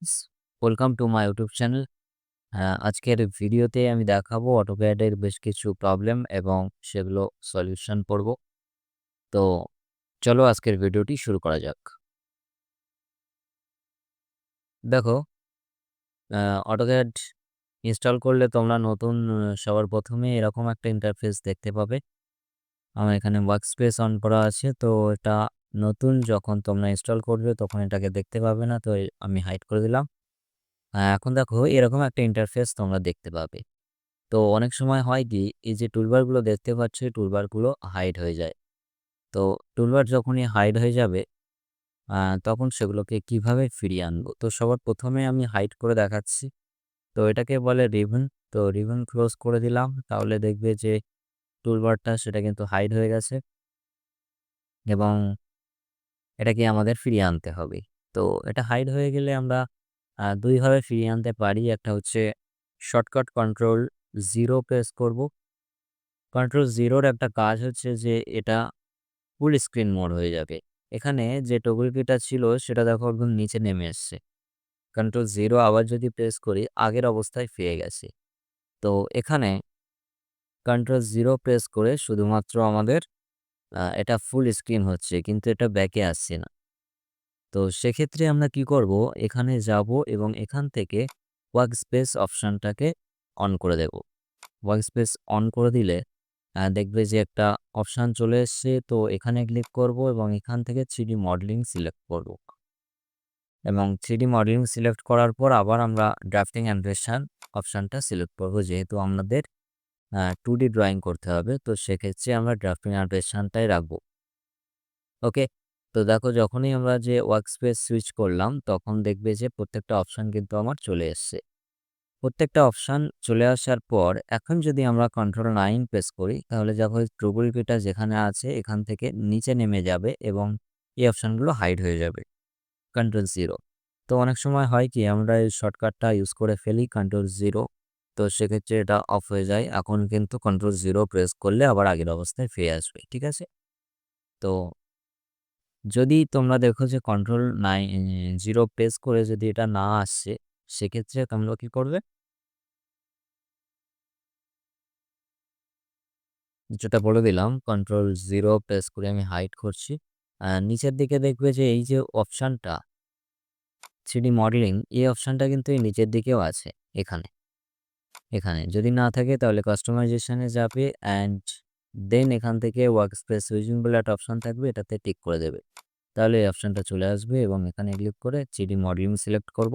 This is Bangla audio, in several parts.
Friends, welcome to my YouTube channel. আজকের ভিডিওতে আমি দেখাবো অটোক্যাডের বেশ কিছু প্রবলেম এবং সেগুলো সলিউশন করব। তো চলো আজকের ভিডিওটি শুরু করা যাক। দেখো, অটোক্যাড ইনস্টল করলে তোমরা নতুন সবার প্রথমে এরকম একটা ইন্টারফেস দেখতে পাবে। আমার এখানে ওয়ার্কস্পেস অন করা আছে, তো এটা নতুন যখন তোমরা ইনস্টল করবে তখন এটাকে দেখতে পাবে না, তো আমি হাইড করে দিলাম। এখন দেখো এরকম একটা ইন্টারফেস তোমরা দেখতে পাবে। তো অনেক সময় হয় কি, এই যে টুলবারগুলো দেখতে পাচ্ছ, এই টুলবারগুলো হাইড হয়ে যায়। তো টুলবার যখনই হাইড হয়ে যাবে তখন সেগুলোকে কিভাবে ফিরিয়ে আনবো? তো সবার প্রথমে আমি হাইড করে দেখাচ্ছি। তো এটাকে বলে রিবন। তো রিবন ক্লোজ করে দিলাম, তাহলে দেখবে যে টুলবারটা সেটা কিন্তু হাইড হয়ে গেছে এবং এটাকে আমাদের ফিরিয়ে আনতে হবে। তো এটা হাইড হয়ে গেলে আমরা দুইভাবে ফিরিয়ে আনতে পারি। একটা হচ্ছে শর্টকাট কন্ট্রোল 0 প্রেস করব। কন্ট্রোল 0-র একটা কাজ হচ্ছে যে এটা ফুল স্ক্রিন মোড হয়ে যাবে। এখানে যে টগল কিটা ছিল সেটা দেখো একদম নিচে নেমে এসছে। কন্ট্রোল 0 আবার যদি প্রেস করি আগের অবস্থায় ফিরে গেছে। তো এখানে কন্ট্রোল 0 প্রেস করে শুধুমাত্র আমাদের এটা ফুল স্ক্রিন হচ্ছে, কিন্তু এটা ব্যাকে আসছে না। তো সেক্ষেত্রে আমরা কি করব, এখানে যাব এবং এখান থেকে ওয়ার্কস্পেস অপশানটাকে অন করে দেব। ওয়ার্কস্পেস অন করে দিলে দেখবে যে একটা অপশান চলে এসছে। তো এখানে ক্লিক করব এবং এখান থেকে 3D মডেলিং সিলেক্ট করব এবং 3D মডেলিং সিলেক্ট করার পর আবার আমরা ড্রাফটিং অ্যানিমেশন অপশানটা সিলেক্ট করব, যেহেতু আমাদের 2D ড্রয়িং করতে হবে। তো সেক্ষেত্রে আমরা ড্রাফটিং অ্যানিমেশনটাই রাখবো। ওকে, তো দেখো যখনই আমরা যে ওয়ার্কস্পেস সুইচ করলাম তখন দেখবে যে প্রত্যেকটা অপশান কিন্তু আমার চলে এসছে। প্রত্যেকটা অপশান চলে আসার পর এখন যদি আমরা কন্ট্রোল 9 প্রেস করি তাহলে যখন ট্রিপল কিটা যেখানে আছে এখান থেকে নিচে নেমে যাবে এবং এই অপশানগুলো হাইড হয়ে যাবে। কন্ট্রোল 0। তো অনেক সময় হয় কি, আমরা এই শর্টকাটটা ইউজ করে ফেলি কন্ট্রোল 0, তো সেক্ষেত্রে এটা অফ হয়ে যায়। এখন কিন্তু কন্ট্রোল 0 প্রেস করলে আবার আগের অবস্থায় ফিরে আসবে। ঠিক আছে? তো যদি তোমরা দেখো যে কন্ট্রোল 0 প্রেস করে যদি এটা না আসছে, সেক্ষেত্রে তোমরা কি করবে, যেটা বলে দিলাম কন্ট্রোল 0 প্রেস করে আমি হাইড করছি। নিচের দিকে দেখবে যে এই যে অপশানটা 3D মডেলিং, এই অপশানটা কিন্তু এই নিচের দিকেও আছে। এখানে এখানে যদি না থাকে তাহলে কাস্টমাইজেশনে যাবে অ্যান্ড দেন এখান থেকে ওয়ার্কস্পেস সুইচিং বলে একটা অপশান থাকবে, এটাতে টিক করে দেবে। তাহলে এই অপশানটা চলে আসবে এবং এখানে ক্লিক করে 3D মডেলিং সিলেক্ট করব।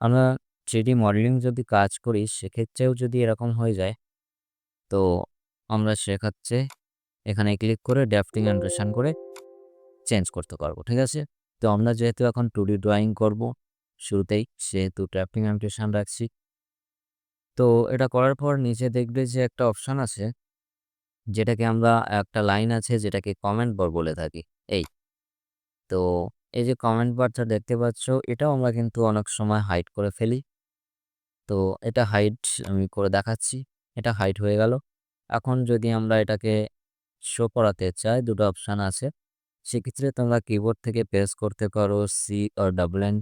আমরা 3D মডেলিং যদি কাজ করি সেক্ষেত্রেও যদি এরকম হয়ে যায়, তো আমরা সেক্ষেত্রে এখানে ক্লিক করে ড্রাফটিং অ্যানিমেশন করে চেঞ্জ করতে পারবো। ঠিক আছে? তো আমরা যেহেতু এখন 2D ড্রয়িং করব শুরুতেই, সেহেতু ড্রাফটিং অ্যানিমেশন রাখছি। তো এটা করার পর নিচে দেখবে যে একটা অপশান আছে, যেটাকে আমরা একটা লাইন আছে যেটাকে কমেন্ট বার বলে থাকি। এই তো এই যে কমেন্ট বারটা দেখতে পাচ্ছ, এটাও আমরা কিন্তু অনেক সময় হাইড করে ফেলি। তো এটা হাইড আমি করে দেখাচ্ছি। এটা হাইড হয়ে গেল। এখন যদি আমরা এটাকে শো করাতে চাই, দুটো অপশান আছে। সেক্ষেত্রে তোমরা কিবোর্ড থেকে প্রেস করতে পারো C R double N,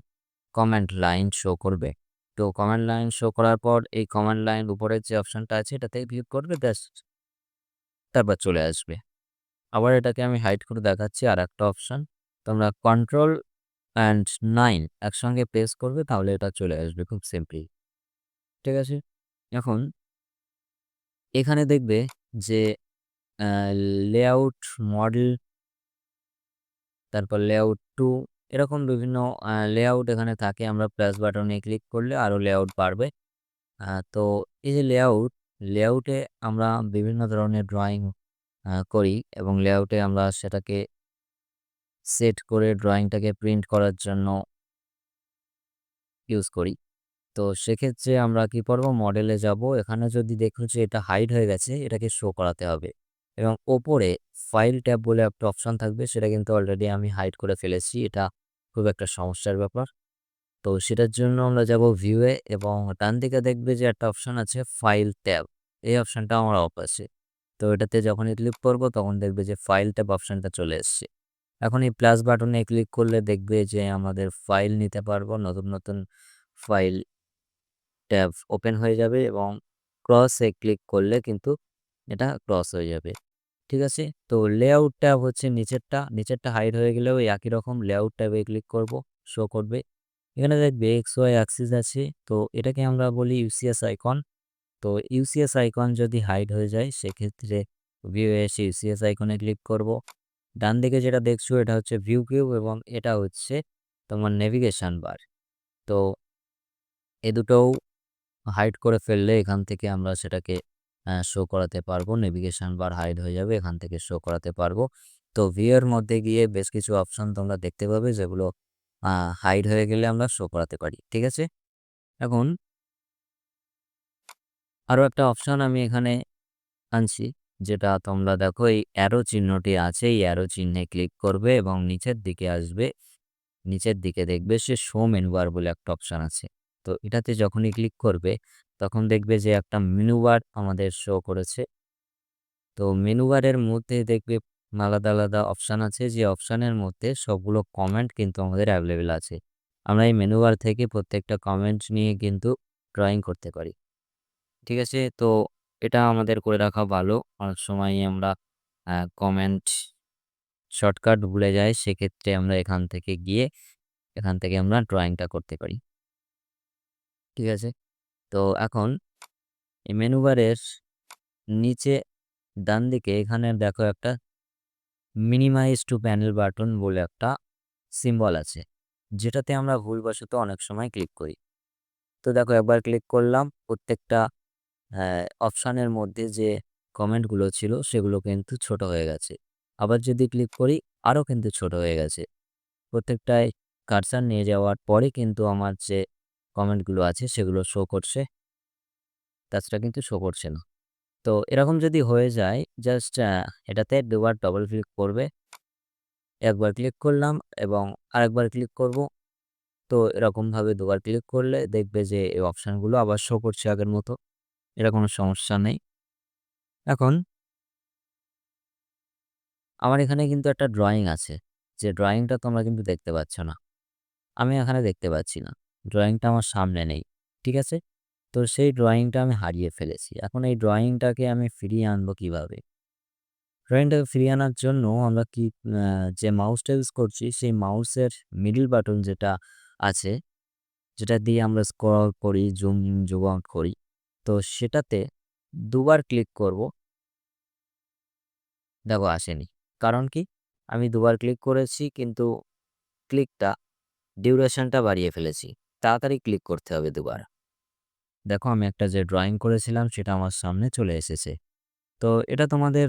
command line show করবে। তো কমান্ড লাইন শো করার পর এই কমান্ড লাইন উপরের যে অপশানটা আছে এটাতে ক্লিক করবে, ব্যাস তারপর চলে আসবে। আবার এটাকে আমি হাইড করে দেখাচ্ছি আর একটা অপশান। তোমরা কন্ট্রোল 9 একসঙ্গে প্রেস করবে, তাহলে এটা চলে আসবে খুব সিম্পলি। ঠিক আছে? এখন এখানে দেখবে যে আ লেআউট মডেল, তারপর লেআউট 2, এরকম বিভিন্ন লেআউট এখানে থাকে। আমরা প্লাস বাটনে ক্লিক করলে আরও লেআউট বাড়বে। তো এই যে লেআউটে আমরা বিভিন্ন ধরনের ড্রয়িং করি এবং লেআউটে আমরা সেটাকে সেট করে ড্রয়িংটাকে প্রিন্ট করার জন্য ইউজ করি। তো সেক্ষেত্রে আমরা কি করব, মডেলে যাব। এখানে যদি দেখো যে এটা হাইড হয়ে গেছে, এটাকে শো করাতে হবে এবং ওপরে ফাইল ট্যাব বলে একটা অপশন থাকবে, সেটা কিন্তু অলরেডি আমি হাইড করে ফেলেছি। এটা খুব একটা সমস্যার ব্যাপার। তো সেটার জন্য আমরা যাব ভিউয়ে এবং ডান দিকে দেখবে যে একটা অপশন আছে ফাইল ট্যাব, এই অপশনটা আমার অফ আছে। তো এটাতে যখনই ক্লিক করব তখন দেখবে যে ফাইল ট্যাব অপশনটা চলে এসছে। এখন এই প্লাস বাটনে ক্লিক করলে দেখবে যে আমাদের ফাইল নিতে পারবো, নতুন নতুন ফাইল ট্যাব ওপেন হয়ে যাবে এবং ক্রসে ক্লিক করলে কিন্তু এটা ক্রস হয়ে যাবে। ঠিক আছে? তো লেআউট ট্যাব হচ্ছে নিচেরটা হাইড হয়ে গেলেও একই রকম লেআউট ট্যাবে ক্লিক করব, শো করবে। এখানে দেখবে এক্স, ওয়াই অ্যাক্সিস আছে। তো এটাকে আমরা বলি ইউসিএস আইকন। তো ইউসিএস আইকন যদি হাইড হয়ে যায় সেক্ষেত্রে ভিউ এ এসে ইউসিএস আইকনে ক্লিক করব। ডান দিকে যেটা দেখছো এটা হচ্ছে ভিউ কিউব এবং এটা হচ্ছে তোমার নেভিগেশন বার। তো এ দুটোও হাইড করে ফেললে এখান থেকে আমরা সেটাকে শো করাতে পারবো। নেভিগেশন বার হাইড হয়ে যাবে, এখান থেকে শো করাতে পারবো। তো ভিউ এর মধ্যে গিয়ে বেশ কিছু অপশন তোমরা দেখতে পাবে যেগুলো হাইড হয়ে গেলে আমরা শো করাতে পারি। ঠিক আছে? এখন আরও একটা অপশন আমি এখানে আনছি, যেটা তোমরা দেখো এই অ্যারো চিহ্নটি আছে, এই অ্যারো চিহ্নে ক্লিক করবে এবং নিচের দিকে আসবে। নিচের দিকে দেখবে সে শো মেনু বার বলে একটা অপশন আছে। তো এটাতে যখনই ক্লিক করবে তখন দেখবে যে একটা মেনু বার আমাদের শো করেছে। তো মেনু বারের মধ্যে দেখবে আলাদা আলাদা অপশান আছে, যে অপশানের মধ্যে সবগুলো কমেন্ট কিন্তু আমাদের অ্যাভেলেবেল আছে। আমরা এই মেনু বার থেকে প্রত্যেকটা কমেন্ট নিয়ে কিন্তু ড্রয়িং করতে পারি। ঠিক আছে? তো এটা আমাদের করে রাখা ভালো। অনেক সময় আমরা কমেন্ট শর্টকাট ভুলে যাই, সেক্ষেত্রে আমরা এখান থেকে আমরা ড্রয়িংটা করতে পারি। ঠিক আছে? তো এখন এই মেনু বারের নিচে ডান দিকে এখানে দেখো একটা মিনিমাইজ টু প্যানেল বাটন বলে একটা সিম্বল আছে, যেটাতে আমরা ভুলবশত অনেক সময় ক্লিক করি। তো দেখো একবার ক্লিক করলাম, প্রত্যেকটা অপশানের মধ্যে যে কমেন্টগুলো ছিল সেগুলো কিন্তু ছোট হয়ে গেছে। আবার যদি ক্লিক করি আরও কিন্তু ছোট হয়ে গেছে। প্রত্যেকটায় কার্সার নিয়ে যাওয়ার পরে কিন্তু আমার যে কমেন্টগুলো আছে সেগুলো শো করছে, তাছাড়া কিন্তু শো করছে না। তো এরকম যদি হয়ে যায় জাস্ট এটাতে দুবার ডবল ক্লিক করবে। একবার ক্লিক করলাম এবং আরেকবার ক্লিক করব। তো এরকমভাবে দুবার ক্লিক করলে দেখবে যে এই অপশানগুলো আবার শো করছে আগের মতো। এটা কোনো সমস্যা নেই। এখন আমার এখানে কিন্তু একটা ড্রয়িং আছে, যে ড্রয়িংটা তোমরা কিন্তু দেখতে পাচ্ছ না। আমি এখানে দেখতে পাচ্ছি না। ড্রয়িংটা আমার সামনে নেই। ঠিক আছে? তো সেই ড্রয়িংটা আমি হারিয়ে ফেলেছি। এখন এই ড্রয়িংটাকে আমি ফিরিয়ে আনবো কিভাবে? ড্রয়িংটাকে ফিরিয়ে আনার জন্য আমরা কি যে মাউসটা ইউজ করছি সেই মাউসের মিডল বাটন যেটা আছে, যেটা দিয়ে আমরা স্ক্রল করি, জুম ইন, জুম আউট করি। তো সেটাতে দুবার ক্লিক করব। দেখো আসেনি। কারণ কি? আমি দুবার ক্লিক করেছি কিন্তু ক্লিকটা ডিউরেশনটা বাড়িয়ে ফেলেছি। তাড়াতাড়ি ক্লিক করতে হবে দুবার। দেখো আমি একটা যে ড্রয়িং করেছিলাম সেটা আমার সামনে চলে এসেছে। তো এটা তোমাদের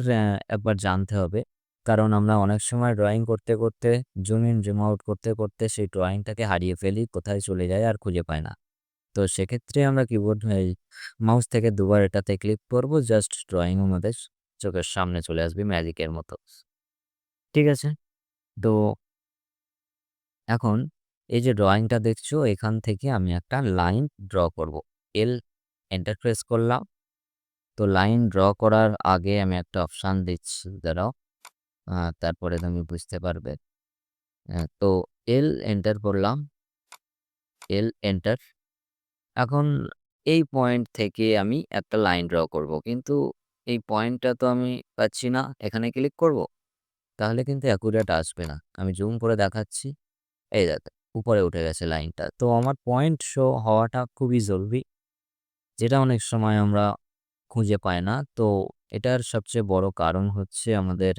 একবার জানতে হবে। কারণ আমরা অনেক সময় ড্রয়িং করতে, করতে জুম ইন, জুম আউট করতে, করতে সেই ড্রয়িংটাকে হারিয়ে ফেলি। কোথায় চলে যায় আর খুঁজে পাই না। তো সেক্ষেত্রে আমরা কিবোর্ড মাউস থেকে দুবার এটাতে ক্লিক করব। জাস্ট ড্রয়িং আমাদের চোখের সামনে চলে আসবে ম্যাজিকের মতো। ঠিক আছে? তো এখন এই যে ড্রয়িংটা দেখছো এখান থেকে আমি একটা লাইন ড্র করব। এল এন্টার প্রেস করলাম। তো লাইন ড্র করার আগে আমি একটা অপশান দিচ্ছি, দাঁড়াও। তারপরে তুমি বুঝতে পারবে। তো এল এন্টার করলাম, এল এন্টার। এখন এই পয়েন্ট থেকে আমি একটা লাইন ড্র করব। কিন্তু এই পয়েন্টটা তো আমি পাচ্ছি না। এখানে ক্লিক করব। তাহলে কিন্তু অ্যাকুরেট আসবে না। আমি জুম করে দেখাচ্ছি। এই দেখো উপরে উঠে গেছে লাইনটা। তো আমার পয়েন্ট শো হওয়াটা খুবই জরুরি, যেটা অনেক সময় আমরা খুঁজে পাই না। তো এটার সবচেয়ে বড় কারণ হচ্ছে আমাদের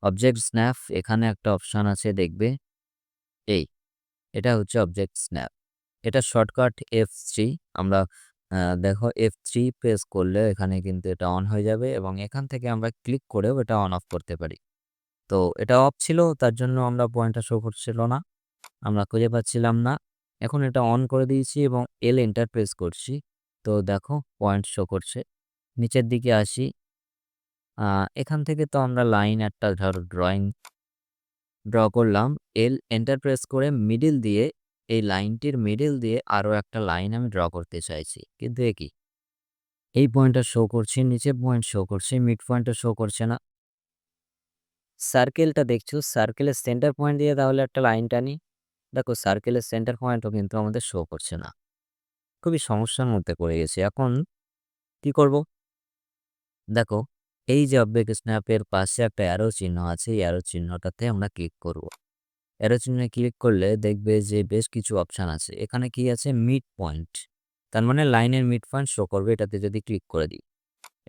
অবজেক্ট স্ন্যাপ। এখানে একটা অপশান আছে দেখবে, এই এটা হচ্ছে অবজেক্ট স্ন্যাপ। এটা শর্টকাট F3। আমরা দেখো F3 প্রেস করলে এখানে কিন্তু এটা অন হয়ে যাবে এবং এখান থেকে আমরা ক্লিক করেও এটা অন অফ করতে পারি। তো এটা অফ ছিল, তার জন্য আমরা পয়েন্টটা শো করছিল না। আমরা খুঁজে পাচ্ছিলাম না। এখন এটা অন করে দিয়েছি এবং এল এন্টার প্রেস করছি। তো দেখো পয়েন্ট শো করছে। নিচের দিকে আসি। এখান থেকে তো আমরা লাইন একটা ধরো ড্রয়িং ড্র করলাম। এল এন্টার প্রেস করে মিডল দিয়ে, এই লাইনটির মিডল দিয়ে আরও একটা লাইন আমি ড্র করতে চাইছি। কিন্তু এ কি? এই পয়েন্টটা শো করছে, নিচের পয়েন্ট শো করছে, মিড পয়েন্টটা শো করছে না। সার্কেলটা দেখছো, সার্কেলের সেন্টার পয়েন্ট দিয়ে তাহলে একটা লাইন টানি। দেখো সার্কেলের সেন্টার পয়েন্টও কিন্তু আমাদের শো করছে না। খুবই সমস্যার মধ্যে পড়ে গেছি। এখন কি করব? দেখো, এই যে অবজেক্ট স্ন্যাপের পাশে একটা অ্যারো চিহ্ন আছে, এই অ্যারো চিহ্নটাতে আমরা ক্লিক করব। অ্যারো চিহ্নে ক্লিক করলে দেখবে যে বেশ কিছু অপশান আছে। এখানে কি আছে? Mid point. তার মানে লাইনের মিড পয়েন্ট শো করবে, এটাতে যদি ক্লিক করে দিই।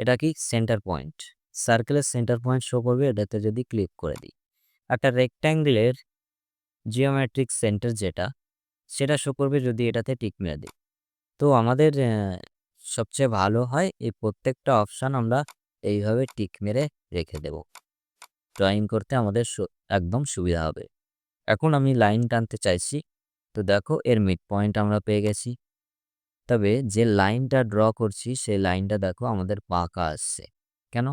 এটা কি? Centre point. সার্কেলের সেন্টার পয়েন্ট শো করবে, এটাতে যদি ক্লিক করে দিই। একটা রেক্ট্যাঙ্গেলের জিওমেট্রিক সেন্টার যেটা, সেটা শো করবে যদি এটাতে টিক মেরে দিই। তো আমাদের সবচেয়ে ভালো হয় এই প্রত্যেকটা অপশান আমরা এইভাবে টিক মেরে রেখে দেব। ড্রয়িং করতে আমাদের একদম সুবিধা হবে। এখন আমি লাইন টানতে চাইছি। তো দেখো, এর মিড পয়েন্ট আমরা পেয়ে গেছি। তবে যে লাইনটা ড্র করছি সেই লাইনটা দেখো আমাদের বাঁকা আসছে। কেন?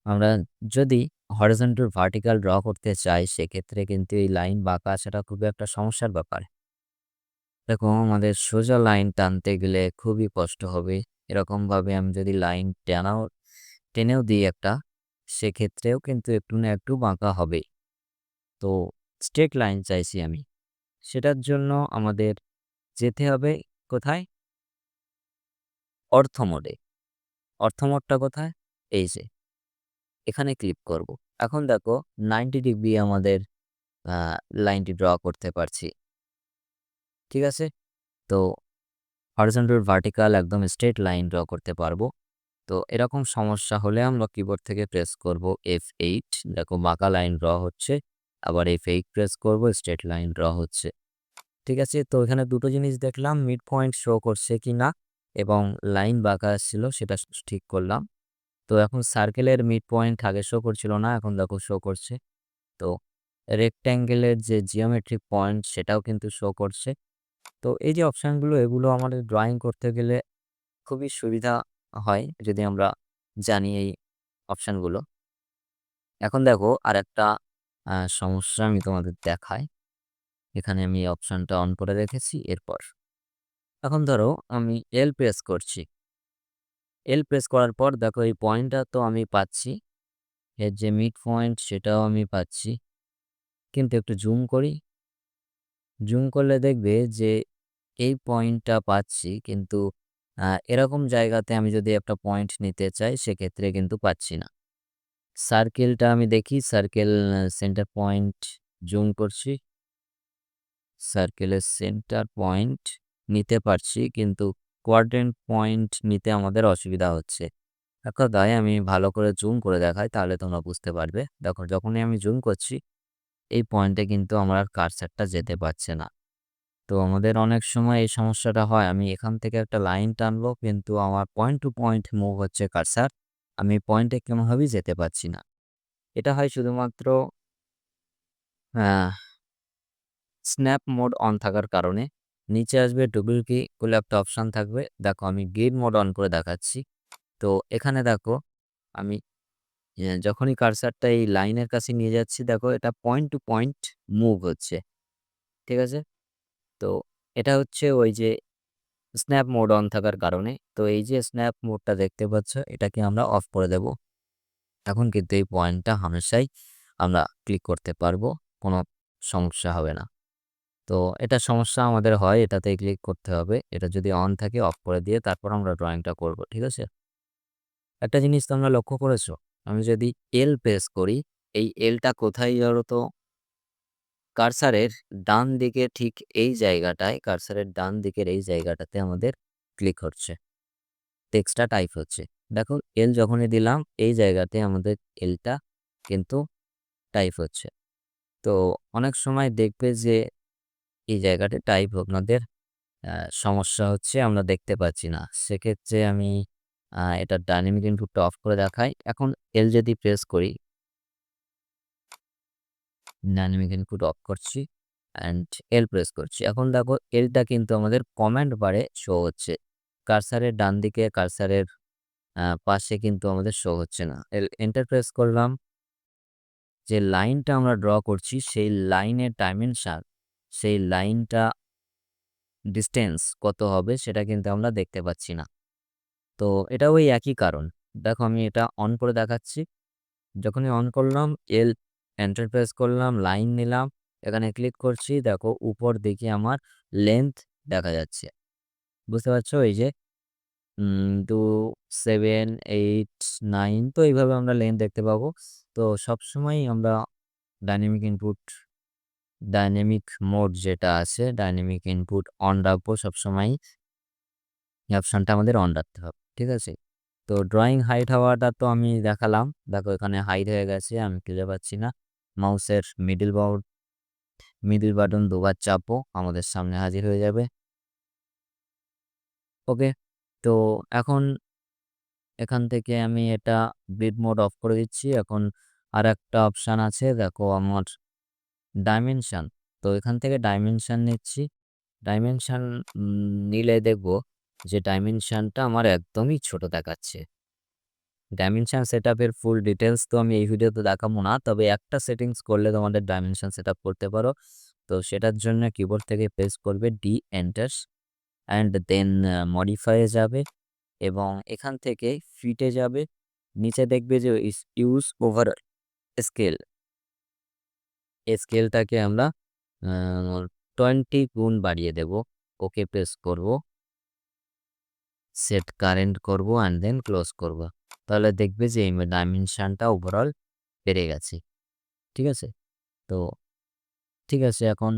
আমরা যদি হরিজন্টাল ভার্টিক্যাল ড্র করতে চাই, সেক্ষেত্রে কিন্তু এই লাইন বাঁকা আসাটা খুবই একটা সমস্যার ব্যাপার। দেখো, আমাদের সোজা লাইন টানতে গেলে খুবই কষ্ট হবে। এরকমভাবে আমি যদি লাইন টেনেও দিই একটা, সেক্ষেত্রেও কিন্তু একটু না একটু বাঁকা হবেই। তো স্ট্রেট লাইন চাইছি আমি। সেটার জন্য আমাদের যেতে হবে কোথায়? অর্থ মোডে। অর্থ মোডটা কোথায়? এই যে, এখানে ক্লিক করব। এখন দেখো 90 ডিগ্রি আমাদের লাইনটি ড্র করতে পারছি। ঠিক আছে? তো হরিজন্টাল ভার্টিক্যাল একদম স্ট্রেট লাইন ড্র করতে পারবো। তো এরকম সমস্যা হলে আমরা কিবোর্ড থেকে প্রেস করব F8। দেখো, বাঁকা লাইন ড্র হচ্ছে। আবার F8 প্রেস করব, স্ট্রেট লাইন ড্র হচ্ছে। ঠিক আছে? তো এখানে দুটো জিনিস দেখলাম, মিড পয়েন্ট শো করছে কিনা এবং লাইন বাঁকা আসছিল সেটা ঠিক করলাম। তো এখন সার্কেলের মিড পয়েন্ট আগে শো করছিল না, এখন দেখো শো করছে। তো রেক্ট্যাঙ্গেলের যে জিওমেট্রিক পয়েন্ট সেটাও কিন্তু শো করছে। তো এই যে অপশানগুলো, এগুলো আমাদের ড্রয়িং করতে গেলে খুবই সুবিধা হয় যদি আমরা জানি এই অপশানগুলো। এখন দেখো আরেকটা সমস্যা আমি তোমাদের দেখাই। এখানে আমি অপশানটা অন করে রেখেছি। এরপর এখন ধরো আমি এল প্রেস করছি। এল প্রেস করার পর দেখো এই পয়েন্টটা তো আমি পাচ্ছি। এর যে মিড পয়েন্ট সেটাও আমি পাচ্ছি। কিন্তু একটু জুম করি। জুম করলে দেখবে যে এই পয়েন্টটা পাচ্ছি, কিন্তু এরকম জায়গাতে আমি যদি একটা পয়েন্ট নিতে চাই সেক্ষেত্রে কিন্তু পাচ্ছি না। সার্কেলটা আমি দেখি, সার্কেল সেন্টার পয়েন্ট জুম করছি। সার্কেলের সেন্টার পয়েন্ট নিতে পারছি, কিন্তু কোয়াড্রেন্ট পয়েন্ট নিতে আমাদের অসুবিধা হচ্ছে। এক কথায় আমি ভালো করে জুম করে দেখাই, তাহলে তোমরা বুঝতে পারবে। দেখো, যখনই আমি জুম করছি এই পয়েন্টে কিন্তু আমার আর কার্সারটা যেতে পারছে না। তো আমাদের অনেক সময় এই সমস্যাটা হয়। আমি এখান থেকে একটা লাইন টানবো, কিন্তু আমার পয়েন্ট টু পয়েন্ট মুভ হচ্ছে কার্সার। আমি পয়েন্টে কোনোভাবেই যেতে পারছি না। এটা হয় শুধুমাত্র স্ন্যাপ মোড অন থাকার কারণে। নিচে আসবে ডুবল কি বলে একটা অপশান থাকবে। দেখো, আমি গ্রিড মোড অন করে দেখাচ্ছি। তো এখানে দেখো আমি যখনই কার্সারটা এই লাইনের কাছে নিয়ে যাচ্ছি, দেখো এটা পয়েন্ট টু পয়েন্ট মুভ হচ্ছে। ঠিক আছে? তো এটা হচ্ছে ওই যে স্ন্যাপ মোড অন থাকার কারণে। তো এই যে স্ন্যাপ মোডটা দেখতে পাচ্ছ, এটাকে আমরা অফ করে দেব। এখন কিন্তু এই পয়েন্টটা হামেশাই আমরা ক্লিক করতে পারবো, কোনো সমস্যা হবে না। তো এটা সমস্যা আমাদের হয়, এটাতে ক্লিক করতে হবে। এটা যদি অন থাকে অফ করে দিয়ে তারপর আমরা ড্রয়িংটা করব। ঠিক আছে? একটা জিনিস তোমরা লক্ষ্য করেছো? আমি যদি এল প্রেস করি, এই এলটা কোথায় জানো তো? কার্সারের ডান দিকে, ঠিক এই জায়গাটায়, কার্সারের ডান দিকের এই জায়গাটাতে আমাদের ক্লিক হচ্ছে, টেক্সটটা টাইপ হচ্ছে। দেখো, এল যখনই দিলাম এই জায়গাতে আমাদের এলটা কিন্তু টাইপ হচ্ছে। তো অনেক সময় দেখবে যে এই জায়গাটা টাইপ আপনাদের সমস্যা হচ্ছে, আমরা দেখতে পাচ্ছি না। সেক্ষেত্রে আমি এটা ডাইনামিক ইনপুটটা অফ করে দেখাই। এখন এল যদি প্রেস করি, ডাইনামিক ইনপুট অফ করছি অ্যান্ড এল প্রেস করছি। এখন দেখো এলটা কিন্তু আমাদের কমান্ড বারে শো হচ্ছে। কার্সারের ডান দিকে, কার্সারের পাশে কিন্তু আমাদের শো হচ্ছে না। এন্টার প্রেস করলাম। যে লাইনটা আমরা ড্র করছি সেই লাইনের ডাইমেনশন, সেই লাইনটা ডিসটেন্স কত হবে সেটা কিন্তু আমরা দেখতে পাচ্ছি না। তো এটা ওই একই কারণ। দেখো, আমি এটা অন করে দেখাচ্ছি। যখনই অন করলাম, এন্টার প্রেস করলাম, লাইন নিলাম, এখানে ক্লিক করছি, দেখো উপর দিকে আমার লেন্থ দেখা যাচ্ছে। বুঝতে পারছো? এই যে 2, 7, 8, 9 তো এইভাবে আমরা লেন দেখতে পাবো। তো সবসময়ই আমরা ডাইনামিক ইনপুট ডাইনামিক মোড যেটা আছে, ডাইনামিক ইনপুট অন রাখবো সবসময়ই। এই অপশনটা আমাদের অন রাখতে হবে। ঠিক আছে? তো ড্রয়িং হাইট হওয়াটা তো আমি দেখালাম। দেখো এখানে হাইড হয়ে গেছে, আমি খুঁজে পাচ্ছি না। মাউসের মিডল বাটন দুবার চাপো, আমাদের সামনে হাজির হয়ে যাবে। ওকে। তো এখন এখান থেকে আমি এটা ব্লিড মোড অফ করে দিচ্ছি। এখন আরেকটা অপশান আছে, দেখো আমার ডাইমেনশন। তো এখান থেকে ডাইমেনশন নিচ্ছি। ডাইমেনশন নিলে দেখবো যে ডাইমেনশনটা আমার একদমই ছোট দেখাচ্ছে। ডাইমেনশন সেটআপের ফুল ডিটেলস তো আমি এই ভিডিওতে দেখাবো না, তবে একটা সেটিংস করলে তোমাদের ডাইমেনশন সেটআপ করতে পারো। তো সেটার জন্য কিবোর্ড থেকে প্রেস করবে D enter and then modify যাবে এবং এখান থেকে ফিটে যাবে। নিচে দেখবে যে ইউজ ওভার স্কেল, এই স্কেলটাকে আমরা 20 গুণ বাড়িয়ে দেব। ওকে প্রেস করব, সেট কারেন্ট করব অ্যান্ড দেন ক্লোজ করব। তাহলে দেখবে যে এই ডাইমেনশনটা ওভারঅল বেড়ে গেছে। ঠিক আছে? তো ঠিক আছে, এখন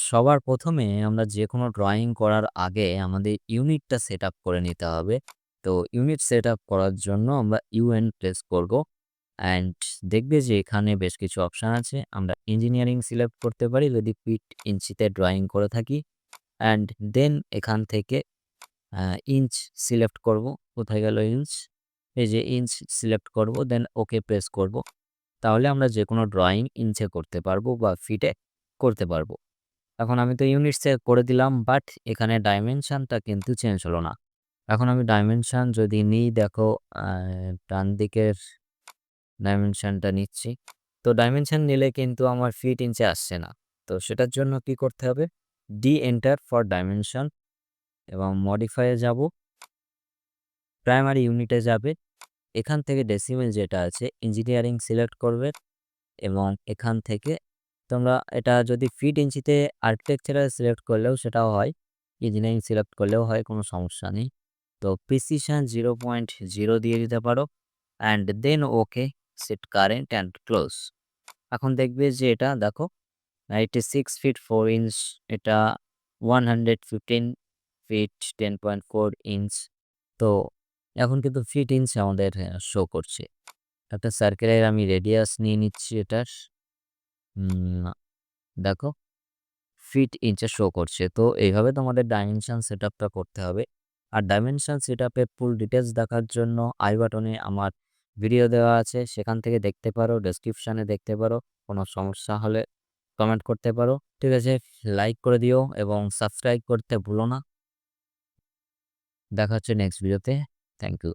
সবার প্রথমে আমরা যে কোনো ড্রয়িং করার আগে আমাদের ইউনিটটা সেট আপ করে নিতে হবে। তো ইউনিট সেট আপ করার জন্য আমরা ইউএন প্রেস করব অ্যান্ড দেখবে যে এখানে বেশ কিছু অপশান আছে। আমরা ইঞ্জিনিয়ারিং সিলেক্ট করতে পারি যদি ফিট ইঞ্চিতে ড্রয়িং করে থাকি অ্যান্ড দেন এখান থেকে ইঞ্চ সিলেক্ট করব। কোথায় গেল ইঞ্চ? এই যে ইঞ্চ সিলেক্ট করব, দেন ওকে প্রেস করব। তাহলে আমরা যে কোনো ড্রয়িং ইঞ্চে করতে পারবো বা ফিটে করতে পারবো। এখন আমি তো ইউনিটসে করে দিলাম, বাট এখানে ডাইমেনশনটা কিন্তু চেঞ্জ হলো না। এখন আমি ডাইমেনশন যদি নিই, দেখো ডান দিকের ডাইমেনশনটা নিচ্ছি। তো ডাইমেনশন নিলে কিন্তু আমার ফিট ইঞ্চে আসছে না। তো সেটার জন্য কি করতে হবে? ডি এন্টার ফর ডাইমেনশন এবং মডিফাইয়ে যাব, প্রাইমারি ইউনিটে যাবে। এখান থেকে ডেসিমেল যেটা আছে ইঞ্জিনিয়ারিং সিলেক্ট করবে এবং এখান থেকে তোমরা এটা যদি ফিট ইঞ্চিতে আর্কিটেকচারাল সিলেক্ট করলেও সেটাও হয়, ইঞ্জিনিয়ারিং সিলেক্ট করলেও হয়, কোনো সমস্যা নেই। তো প্রিসিশন 0.0 দিয়ে দিতে পারো and then okay, set current and close. এখন দেখবে যে এটা দেখো 96 ফিট 4 ইঞ্চ, এটা 115 ফিট 10.4 ইঞ্চ। তো এখন কিন্তু ফিট ইঞ্চ আমাদের শো করছে। একটা সার্কেলের আমি রেডিয়াস নিয়ে নিচ্ছি এটার। দেখো ফিট ইঞ্চে শো করছে। তো এইভাবে তোমাদের ডাইমেনশন সেটআপটা করতে হবে। আর ডাইমেনশন সেটআপের ফুল ডিটেলস দেখার জন্য আই বাটনে আমার ভিডিও দেওয়া আছে, সেখান থেকে দেখতে পারো, ডেসক্রিপশানে দেখতে পারো। কোনো সমস্যা হলে কমেন্ট করতে পারো। ঠিক আছে? লাইক করে দিও এবং সাবস্ক্রাইব করতে ভুলো না। দেখা হচ্ছে নেক্সট ভিডিওতে। Thank you.